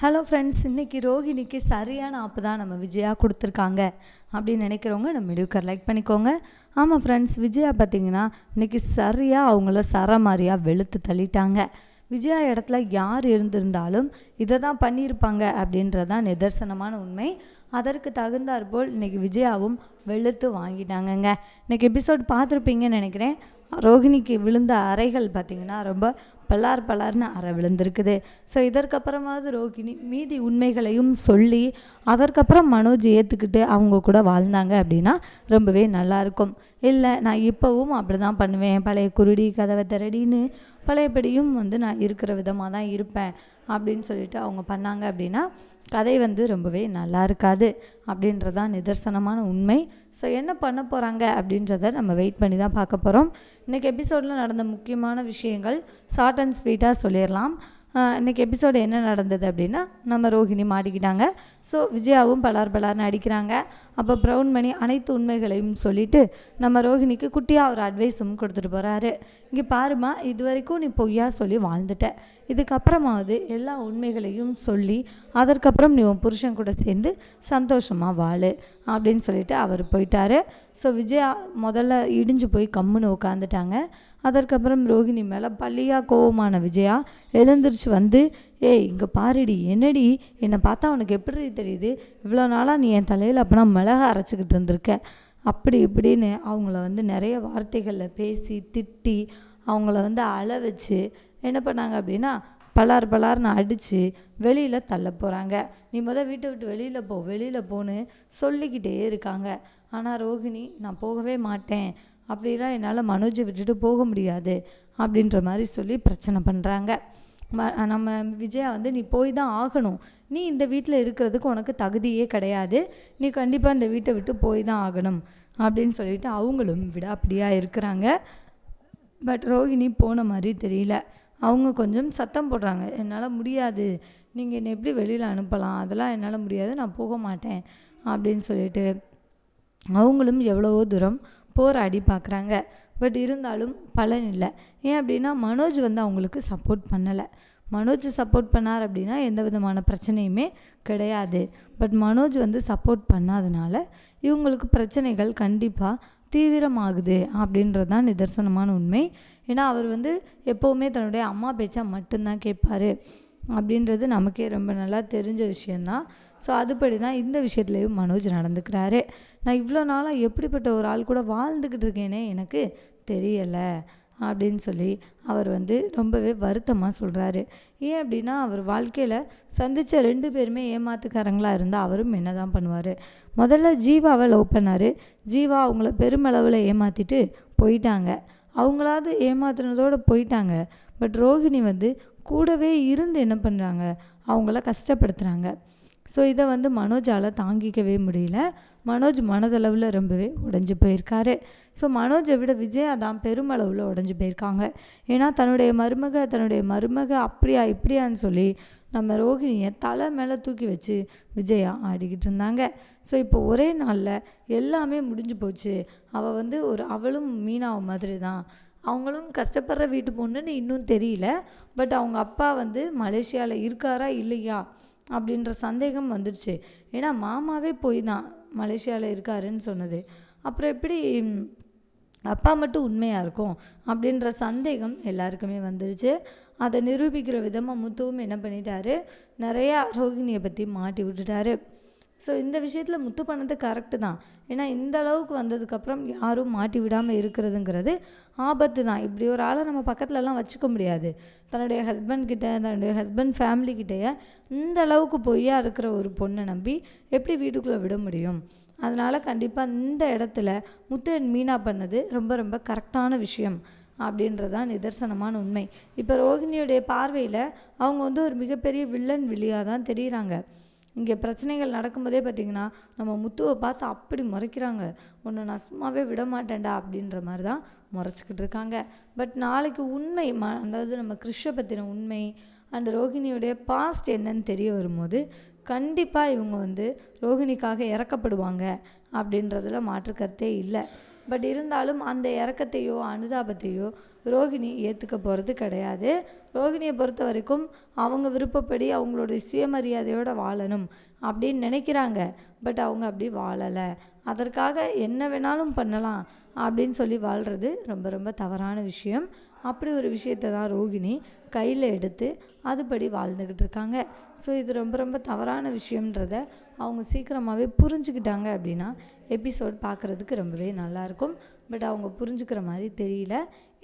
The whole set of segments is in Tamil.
ஹலோ ஃப்ரெண்ட்ஸ், இன்றைக்கி ரோஹிணிக்கு சரியான ஆப்பு தான் நம்ம விஜயா கொடுத்துருக்காங்க அப்படின்னு நினைக்கிறவங்க நம்ம வீடியோக்கு லைக் பண்ணிக்கோங்க. ஆமாம் ஃப்ரெண்ட்ஸ், விஜயா பார்த்திங்கன்னா இன்றைக்கி சரியாக அவங்கள மாதிரியாக வெளுத்து தள்ளிட்டாங்க. விஜயா இடத்துல யார் இருந்திருந்தாலும் இதை தான் பண்ணியிருப்பாங்க அப்படின்றதான் நிதர்சனமான உண்மை. அதற்கு தகுந்தாற்போல் இன்றைக்கி விஜயாவும் வெளுத்து வாங்கிட்டாங்கங்க. இன்றைக்கி எபிசோட் பார்த்துருப்பீங்கன்னு நினைக்கிறேன். ரோஹிணிக்கு விழுந்த அறைகள் பார்த்திங்கன்னா ரொம்ப பலார்னு அறை விழுந்திருக்குது. ஸோ இதற்கப்புறமாவது ரோஹிணி மீதி உண்மைகளையும் சொல்லி அதற்கப்புறம் மனோஜ் ஏற்றுக்கிட்டு அவங்க கூட வாழ்ந்தாங்க அப்படின்னா ரொம்பவே நல்லாயிருக்கும். இல்லை, நான் இப்போவும் அப்படி தான் பண்ணுவேன், பழைய குருடி கதவை திரடின்னு பழையபடியும் நான் இருக்கிற விதமாக தான் இருப்பேன் அப்படின்னு சொல்லிட்டு அவங்க பண்ணாங்க அப்படின்னா கதை ரொம்பவே நல்லா இருக்காது அப்படின்றதான் நிதர்சனமான உண்மை. ஸோ என்ன பண்ண போகிறாங்க அப்படின்றத நம்ம வெயிட் பண்ணி தான் பார்க்க போகிறோம். இன்றைக்கி எபிசோடில் நடந்த முக்கியமான விஷயங்கள் ஷார்ட் அண்ட் ஸ்வீட்டாக சொல்லிடலாம். இன்றைக்கி எபிசோடு என்ன நடந்தது அப்படின்னா, நம்ம ரோஹிணி மாட்டிக்கிட்டாங்க. ஸோ விஜயாவும் பலார்னு அடிக்கிறாங்க. அப்போ ப்ரௌன் மணி அனைத்து உண்மைகளையும் சொல்லிவிட்டு நம்ம ரோஹிணிக்கு குட்டியாக ஒரு அட்வைஸும் கொடுத்துட்டு போகிறாரு. இங்கே பாருமா, இது வரைக்கும் நீ பொய்யா சொல்லி வாழ்ந்துட்ட, இதுக்கப்புறமாவது எல்லா உண்மைகளையும் சொல்லி அதற்கப்புறம் நீ உன் புருஷன் கூட சேர்ந்து சந்தோஷமாக வாழு அப்படின்னு சொல்லிட்டு அவர் போயிட்டார். ஸோ விஜயா முதல்ல இடிஞ்சு போய் கம்முன்னு உட்காந்துட்டாங்க. அதற்கப்புறம் ரோஹிணி மேலே பள்ளியாக கோவமான விஜயா எழுந்திரிச்சு ஏய் இங்கே பாருடி, என்னடி என்னை பார்த்தா அவனுக்கு எப்படி தெரியுது, இவ்வளோ நாளாக நீ என் தலையில் அப்போனா மிளகா அரைச்சிக்கிட்டு இருந்திருக்க அப்படி இப்படின்னு அவங்கள நிறைய வார்த்தைகளில் பேசி திட்டி அவங்கள அழ வச்சு என்ன பண்ணாங்க அப்படின்னா பலார்னு அடித்து வெளியில் தள்ள போகிறாங்க. நீ வீட்டை விட்டு வெளியில் போன்னு சொல்லிக்கிட்டே இருக்காங்க. ஆனால் ரோஹிணி, நான் போகவே மாட்டேன், அப்படிலாம் என்னால் மனோஜை விட்டுட்டு போக முடியாது அப்படின்ற மாதிரி சொல்லி பிரச்சனை பண்ணுறாங்க. நம்ம விஜயா நீ போய் தான் ஆகணும், நீ இந்த வீட்டில் இருக்கிறதுக்கு உனக்கு தகுதியே கிடையாது, நீ கண்டிப்பாக இந்த வீட்டை விட்டு போய் தான் ஆகணும் அப்படின்னு சொல்லிட்டு அவங்களும் அப்படியாக இருக்கிறாங்க. பட் ரோஹிணி போன மாதிரி தெரியல. அவங்க கொஞ்சம் சத்தம் போடுறாங்க, என்னால் முடியாது, நீங்கள் என்னை எப்படி வெளியில் அனுப்பலாம், அதெல்லாம் என்னால் முடியாது, நான் போக மாட்டேன் அப்படின்னு சொல்லிட்டு அவங்களும் எவ்வளவோ தூரம் போராடி பார்க்குறாங்க. பட் இருந்தாலும் பலன் இல்லை. ஏன் அப்படின்னா மனோஜ் அவங்களுக்கு சப்போர்ட் பண்ணலை. மனோஜ் சப்போர்ட் பண்ணார் அப்படின்னா எந்த விதமான பிரச்சனையுமே கிடையாது. பட் மனோஜ் சப்போர்ட் பண்ணாதனால இவங்களுக்கு பிரச்சனைகள் கண்டிப்பாக தீவிரமாகுது அப்படின்றது தான் நிதர்சனமான உண்மை. ஏன்னா அவர் எப்போவுமே தன்னுடைய அம்மா பேச்சா மட்டும்தான் கேட்பார் அப்படின்றது நமக்கே ரொம்ப நல்லா தெரிஞ்ச விஷயந்தான். ஸோ அதுபடி தான் இந்த விஷயத்துலேயும் மனோஜ் நடந்துக்கிறாரு. நான் இவ்வளோ நாளாக எப்படிப்பட்ட ஒரு ஆள் கூட வாழ்ந்துக்கிட்டு இருக்கேனே எனக்கு தெரியலை அப்படின்னு சொல்லி அவர் ரொம்பவே வருத்தமாக சொல்கிறாரு. ஏன் அப்படின்னா அவர் வாழ்க்கையில் சந்தித்த 2 பேருமே ஏமாத்துக்காரங்களாக இருந்தால் அவரும் என்ன தான் பண்ணுவார். முதல்ல ஜீவாவை லவ் பண்ணார். ஜீவா அவங்கள பெருமளவில் ஏமாற்றிட்டு போயிட்டாங்க. அவங்களாவது ஏமாத்துனதோடு போயிட்டாங்க. பட் ரோஹிணி கூடவே இருந்து என்ன பண்ணுறாங்க, அவங்கள கஷ்டப்படுத்துகிறாங்க. ஸோ இதை மனோஜால் தாங்கிக்கவே முடியல. மனோஜ் மனதளவில் ரொம்பவே உடைஞ்சு போயிருக்காரு. ஸோ மனோஜை விட விஜயா தான் பெருமளவில் உடைஞ்சு போயிருக்காங்க. ஏன்னா தன்னுடைய மருமக அப்படியா இப்படியான்னு சொல்லி நம்ம ரோஹிணியை தலை மேலே தூக்கி வச்சு விஜயா ஆடிக்கிட்டு இருந்தாங்க. ஸோ இப்போ ஒரே நாளில் எல்லாமே முடிஞ்சு போச்சு. அவள் அவளும் மீனாவை மாதிரி தான், அவங்களும் கஷ்டப்படுற வீட்டு பொண்ணுன்னு இன்னும் தெரியல. பட் அவங்க அப்பா மலேசியாவில் இருக்காரா இல்லையா அப்படின்ற சந்தேகம் வந்துடுச்சு. ஏன்னா மாமாவே போய் தான் மலேசியாவில் இருக்காருன்னு சொன்னது. அப்புறம் எப்படி அப்பா மட்டும் உண்மையாக இருக்கும் அப்படின்ற சந்தேகம் எல்லாருக்குமே வந்துடுச்சு. அதை நிரூபிக்கிற விதமாக முத்துவும் என்ன பண்ணிட்டாரு, நிறையா ரோஹிணியை பற்றி மாட்டி விட்டுட்டாரு. ஸோ இந்த விஷயத்தில் முத்து பண்ணது கரெக்டு தான். ஏன்னா இந்த அளவுக்கு வந்ததுக்கப்புறம் யாரும் மாட்டி விடாமல் இருக்கிறதுங்கிறது ஆபத்து தான். இப்படி ஒரு ஆளை நம்ம பக்கத்துலலாம் வச்சுக்க முடியாது. தன்னுடைய ஹஸ்பண்ட் ஃபேமிலிக்கிட்டேயே இந்த அளவுக்கு பொய்யா இருக்கிற ஒரு பொண்ணை நம்பி எப்படி வீட்டுக்குள்ளே விட முடியும். அதனால் கண்டிப்பாக இந்த இடத்துல முத்து மீனா பண்ணது ரொம்ப ரொம்ப கரெக்டான விஷயம் அப்படின்றதான் நிதர்சனமான உண்மை. இப்போ ரோஹிணியுடைய பார்வையில் அவங்க ஒரு மிகப்பெரிய வில்லியாக தான் தெரியுறாங்க. இங்கே பிரச்சனைகள் நடக்கும்போதே பார்த்திங்கன்னா நம்ம முத்துவை பார்த்து அப்படி முறைக்கிறாங்க, உன்னை நான் சும்மாவே விட மாட்டேன்டா அப்படின்ற மாதிரி தான் முறைச்சிக்கிட்டு இருக்காங்க. பட் நாளைக்கு உண்மை அதாவது நம்ம கிறிஷை பற்றின உண்மை அண்ட் ரோஹிணியுடைய பாஸ்ட் என்னன்னு தெரிய வரும்போது கண்டிப்பாக இவங்க ரோஹிணிக்காக இறக்கப்படுவாங்க அப்படின்றதுல மாற்று கருத்தே இல்லை. பட் இருந்தாலும் அந்த இறக்கத்தையோ அனுதாபத்தையோ ரோகிணி ஏற்றுக்க போகிறது கிடையாது. ரோகிணியை பொறுத்த வரைக்கும் அவங்க விருப்பப்படி அவங்களுடைய சுயமரியாதையோடு வாழணும் அப்படின்னு நினைக்கிறாங்க. பட் அவங்க அப்படி வாழலை. அதற்காக என்ன வேணாலும் பண்ணலாம் அப்படின்னு சொல்லி வாழ்கிறது ரொம்ப ரொம்ப தவறான விஷயம். அப்படி ஒரு விஷயத்தை தான் ரோகிணி கையில் எடுத்து அதுபடி வாழ்ந்துக்கிட்டு இருக்காங்க. ஸோ இது ரொம்ப ரொம்ப தவறான விஷயன்றத அவங்க சீக்கிரமாகவே புரிஞ்சுக்கிட்டாங்க அப்படின்னா எபிசோட் பார்க்குறதுக்கு ரொம்பவே நல்லாயிருக்கும். பட் அவங்க புரிஞ்சுக்கிற மாதிரி தெரியல.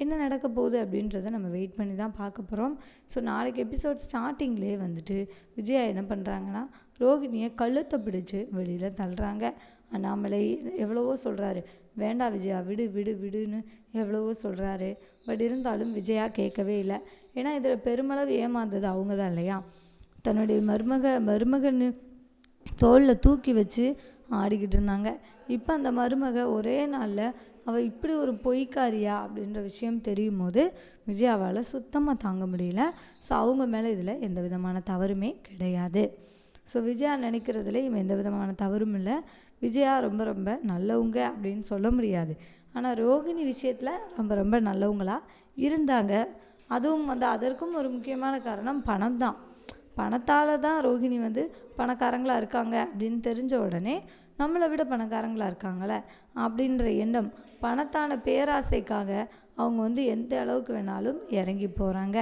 என்ன நடக்க போகுது அப்படின்றத நம்ம வெயிட் பண்ணி தான் பார்க்க போகிறோம். ஸோ நாளைக்கு எபிசோட் ஸ்டார்டிங்லேயே வந்துட்டு விஜயா என்ன பண்ணுறாங்கன்னா ரோகிணியை கழுத்தை பிடிச்சி வெளியில் தள்ளுறாங்க. அண்ணாமலை எவ்வளவோ சொல்கிறாரு, வேண்டாம் விஜயா விடு விடு விடுன்னு எவ்வளவோ சொல்கிறாரு. பட் இருந்தாலும் விஜயா கேட்கவே இல்லை. ஏன்னா இதில் பெருமளவு ஏமாந்தது அவங்க தான் இல்லையா. தன்னுடைய மருமகன்னு தோளில் தூக்கி வச்சு ஆடிக்கிட்டு இருந்தாங்க. இப்போ அந்த மருமக ஒரே நாளில் அவள் இப்படி ஒரு பொய்க்காரியா அப்படின்ற விஷயம் தெரியும் போது விஜயாவால் சுத்தமாக தாங்க முடியல. ஸோ அவங்க மேலே இதில் எந்த விதமான தவறுமே கிடையாது. ஸோ விஜயா நினைக்கிறதுல இவன் எந்த விதமான தவறும் இல்லை. விஜயா ரொம்ப ரொம்ப நல்லவங்க அப்படின்னு சொல்ல முடியாது. ஆனால் ரோகிணி விஷயத்தில் ரொம்ப ரொம்ப நல்லவங்களாக இருந்தாங்க. அதுவும் அதற்கும் ஒரு முக்கியமான காரணம் பணம் தான். பணத்தால் தான் ரோகிணி பணக்காரங்களாக இருக்காங்க அப்படின்னு தெரிஞ்ச உடனே நம்மளை விட பணக்காரங்களாக இருக்காங்களே அப்படின்ற எண்ணம், பணத்தான பேராசைக்காக அவங்க எந்த அளவுக்கு வேணாலும் இறங்கி போகிறாங்க.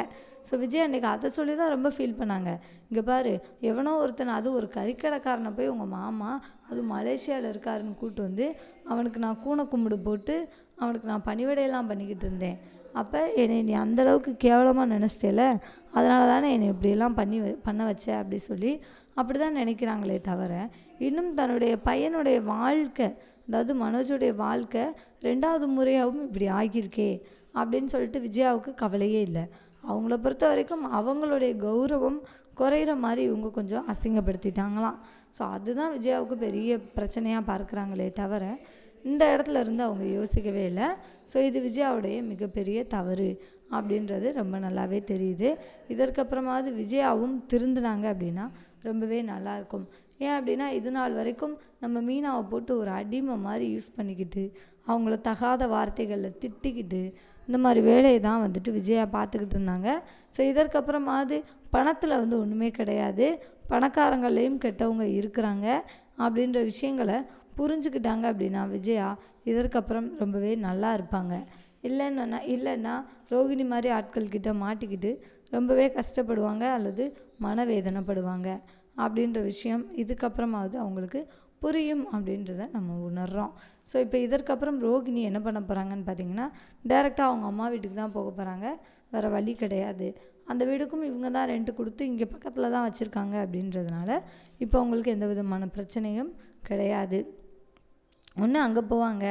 ஸோ விஜய் அன்றைக்கி அதை சொல்லி தான் ரொம்ப ஃபீல் பண்ணாங்க. இங்கே பாரு, எவனோ ஒருத்தனை, அது ஒரு கறிக்கடைக்காரனை போய் உங்கள் மாமா அது மலேசியாவில் இருக்காருன்னு கூப்பிட்டு அவனுக்கு நான் கூனை கும்பிடு போட்டு அவனுக்கு நான் பணிவிடையெல்லாம் பண்ணிக்கிட்டு இருந்தேன். அப்போ என்னை நீ அந்தளவுக்கு கேவலமாக நினச்சிட்டேல, அதனால தானே என்னை இப்படியெல்லாம் பண்ண வச்ச அப்படி சொல்லி அப்படி தான் நினைக்கிறாங்களே தவிர, இன்னும் தன்னுடைய பையனுடைய வாழ்க்கை, அதாவது மனோஜுடைய வாழ்க்கை 2வது முறையாகவும் இப்படி ஆகியிருக்கே அப்படின்னு சொல்லிட்டு விஜயாவுக்கு கவலையே இல்லை. அவங்கள பொறுத்த வரைக்கும் அவங்களுடைய கௌரவம் குறையிற மாதிரி இவங்க கொஞ்சம் அசிங்கப்படுத்திட்டாங்களாம். ஸோ அதுதான் விஜயாவுக்கு பெரிய பிரச்சனையாக பார்க்குறாங்களே தவிர இந்த இடத்துல இருந்து அவங்க யோசிக்கவே இல்லை. ஸோ இது விஜயாவுடைய மிகப்பெரிய தவறு அப்படின்றது ரொம்ப நல்லாவே தெரியுது. இதற்கப்புறமாவது விஜயாவும் திருந்தினாங்க அப்படின்னா ரொம்பவே நல்லாயிருக்கும். ஏன் அப்படின்னா இது நாள் வரைக்கும் நம்ம மீனாவை போட்டு ஒரு அடிமை மாதிரி யூஸ் பண்ணிக்கிட்டு அவங்கள தகாத வார்த்தைகளில் திட்டிக்கிட்டு இந்த மாதிரி வேலையை தான் விஜயா பார்த்துக்கிட்டு இருந்தாங்க. ஸோ இதற்கப்புறமாவது பணத்தில் ஒன்றுமே கிடையாது, பணக்காரங்களையும் கெட்டவங்க இருக்கிறாங்க அப்படின்ற விஷயங்களை புரிஞ்சுக்கிட்டாங்க அப்படின்னா விஜயா இதற்கப்புறம் ரொம்பவே நல்லா இருப்பாங்க. இல்லைன்னா ரோகிணி மாதிரி ஆட்கள்கிட்ட மாட்டிக்கிட்டு ரொம்பவே கஷ்டப்படுவாங்க அல்லது மனவேதனைப்படுவாங்க அப்படின்ற விஷயம் இதுக்கப்புறமாவது அவங்களுக்கு புரியும் அப்படின்றத நம்ம உணர்கிறோம். ஸோ இப்போ இதற்கப்புறம் ரோகிணி என்ன பண்ண போகிறாங்கன்னு பார்த்தீங்கன்னா டைரெக்டாக அவங்க அம்மா வீட்டுக்கு தான் போக போகிறாங்க. வேறு வழி கிடையாது. அந்த வீடுக்கும் இவங்க தான் ரெண்ட் கொடுத்து இங்கே பக்கத்தில் தான் வச்சுருக்காங்க அப்படின்றதுனால இப்போ அவங்களுக்கு எந்த விதமான பிரச்சனையும் கிடையாது. ஒன்று அங்கே போவாங்க,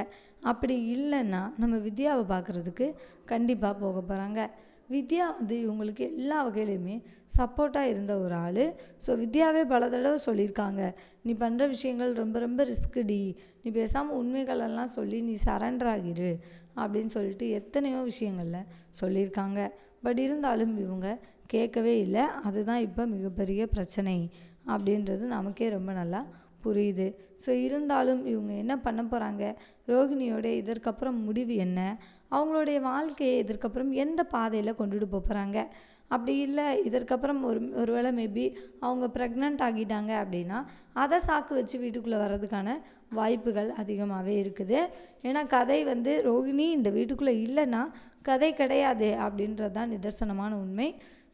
அப்படி இல்லைன்னா நம்ம வித்யாவை பார்க்குறதுக்கு கண்டிப்பாக போக போகிறாங்க. வித்யா இவங்களுக்கு எல்லா வகையிலையுமே சப்போர்ட்டாக இருந்த ஒரு ஆள். ஸோ வித்யாவே பல தடவை சொல்லியிருக்காங்க, நீ பண்ணுற விஷயங்கள் ரொம்ப ரொம்ப ரிஸ்க்குடி, நீ பேசாமல் உண்மைகளெல்லாம் சொல்லி நீ சரண்டர் ஆகிரு அப்படின்னு சொல்லிட்டு எத்தனையோ விஷயங்களில் சொல்லியிருக்காங்க. பட் இருந்தாலும் இவங்க கேட்கவே இல்லை. அதுதான் இப்போ மிகப்பெரிய பிரச்சனை அப்படின்றது நமக்கே ரொம்ப நல்லா புரியுது. ஸோ இருந்தாலும் இவங்க என்ன பண்ண போகிறாங்க, ரோகிணியோட இதற்கப்புறம் முடிவு என்ன, அவங்களுடைய வாழ்க்கையை இதற்கப்புறம் எந்த பாதையில் கொண்டுட்டு போகிறாங்க, அப்படி இல்லை இதற்கப்புறம் ஒருவேளை மேபி அவங்க ப்ரெக்னென்ட் ஆகிட்டாங்க அப்படின்னா அதை சாக்கு வச்சு வீட்டுக்குள்ளே வர்றதுக்கான வாய்ப்புகள் அதிகமாகவே இருக்குது. ஏன்னா கதை ரோகிணி இந்த வீட்டுக்குள்ளே இல்லைன்னா கதை கிடையாது அப்படின்றது தான் நிதர்சனமான உண்மை.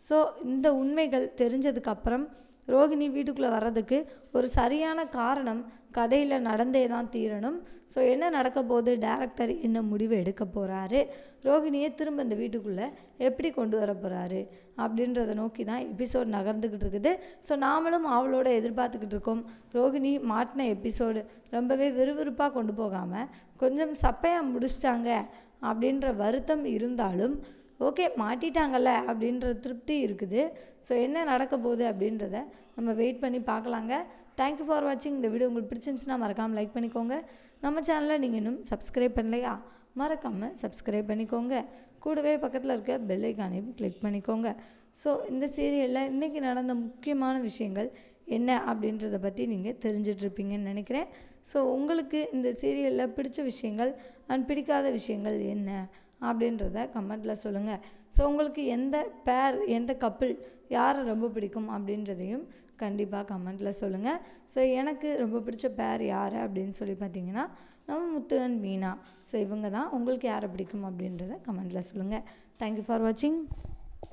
ஸோ இந்த உண்மைகள் தெரிஞ்சதுக்கப்புறம் ரோகிணி வீட்டுக்குள்ளே வர்றதுக்கு ஒரு சரியான காரணம் கதையில் நடந்தே தான் தீரணும். ஸோ என்ன நடக்க போகுது, டைரக்டர் என்ன முடிவு எடுக்க போகிறாரு, ரோகிணியை திரும்ப இந்த வீட்டுக்குள்ளே எப்படி கொண்டு வர போகிறாரு அப்படின்றத நோக்கி தான் எபிசோடு நகர்ந்துக்கிட்டு இருக்குது. ஸோ நாமளும் அவளோட எதிர்பார்த்துக்கிட்டு இருக்கோம். ரோகிணி மாட்டின எபிசோடு ரொம்பவே விறுவிறுப்பாக கொண்டு போகாமல் கொஞ்சம் சப்பையாக முடிச்சிட்டாங்க அப்படின்ற வருத்தம் இருந்தாலும் ஓகே மாட்டிட்டாங்கல்ல அப்படின்ற திருப்தி இருக்குது. ஸோ என்ன நடக்க போகுது அப்படின்றத நம்ம வெயிட் பண்ணி பார்க்கலாங்க. தேங்க்யூ ஃபார் வாட்சிங். இந்த வீடியோ உங்களுக்கு பிடிச்சிருந்துச்சுன்னா மறக்காமல் லைக் பண்ணிக்கோங்க. நம்ம சேனலில் நீங்கள் இன்னும் சப்ஸ்கிரைப் பண்ணலையா, மறக்காமல் சப்ஸ்கிரைப் பண்ணிக்கோங்க. கூடவே பக்கத்தில் இருக்க பெல் ஐக்கானையும் கிளிக் பண்ணிக்கோங்க. ஸோ இந்த சீரியலில் இன்றைக்கி நடந்த முக்கியமான விஷயங்கள் என்ன அப்படின்றத பற்றி நீங்கள் தெரிஞ்சிட்ருப்பீங்கன்னு நினைக்கிறேன். ஸோ உங்களுக்கு இந்த சீரியலில் பிடிச்ச விஷயங்கள் அண்ட் பிடிக்காத விஷயங்கள் என்ன அப்படின்றத கமெண்ட்டில் சொல்லுங்கள். ஸோ உங்களுக்கு எந்த பேர் எந்த கப்பிள் யாரை ரொம்ப பிடிக்கும் அப்படின்றதையும் கண்டிப்பாக கமெண்ட்டில் சொல்லுங்கள். ஸோ எனக்கு ரொம்ப பிடிச்ச பேர் யார் அப்படின்னு சொல்லி பார்த்தீங்கன்னா நம்ம முத்து அண்ட் மீனா. ஸோ இவங்க தான். உங்களுக்கு யாரை பிடிக்கும் அப்படின்றத கமெண்ட்டில் சொல்லுங்கள். தேங்க்யூ ஃபார் வாட்சிங்.